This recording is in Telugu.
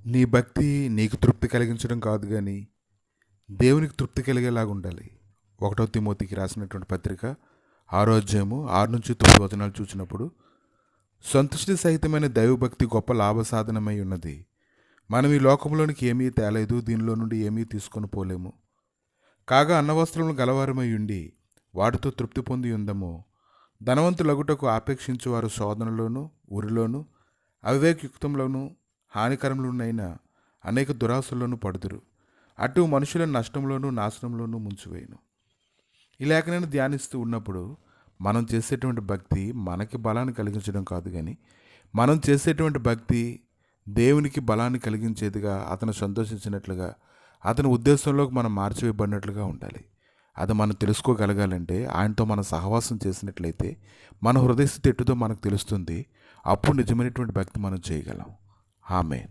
నీ భక్తి నీకు తృప్తి కలిగించడం కాదు కానీ దేవునికి తృప్తి కలిగేలాగా ఉండాలి. 1 తిమోతికి రాసినటువంటి పత్రిక 6వ అధ్యాయము 6-9 వచనాలు చూసినప్పుడు, సంతుష్టి సహితమైన దైవభక్తి గొప్ప లాభసాధనమై ఉన్నది. మనం ఈ లోకంలోనికి ఏమీ తేలేదు, దీనిలో నుండి ఏమీ తీసుకొని పోలేము. కాగా అన్నవస్త్రములు గలవారమై ఉండి వాటితో తృప్తి పొంది ఉందము. ధనవంతులగుటకు ఆపేక్షించు వారు శోధనలోను, ఉరిలోను, అవివేకయుక్తంలోను, హానికరములనైన అనేక దురాశల్లోనూ పడుదురు. అటు మనుషులను నష్టంలోనూ నాశనంలోనూ ముంచివేయును. ఈ లేఖనాన్ని ధ్యానిస్తూ ఉన్నప్పుడు మనం చేసేటువంటి భక్తి మనకి బలాన్ని కలిగించడం కాదు, కానీ మనం చేసేటువంటి భక్తి దేవునికి బలాన్ని కలిగించేదిగా, అతను సంతోషించినట్లుగా, అతని ఉద్దేశంలోకి మనం మార్చివేయబడినట్లుగా ఉండాలి. అది మనం తెలుసుకోగలగాలంటే ఆయనతో మనం సహవాసం చేసినట్లయితే మన హృదయస్థితి ఎట్టుదో మనకు తెలుస్తుంది. అప్పుడు నిజమైనటువంటి భక్తి మనం చేయగలం. ఆమేన్.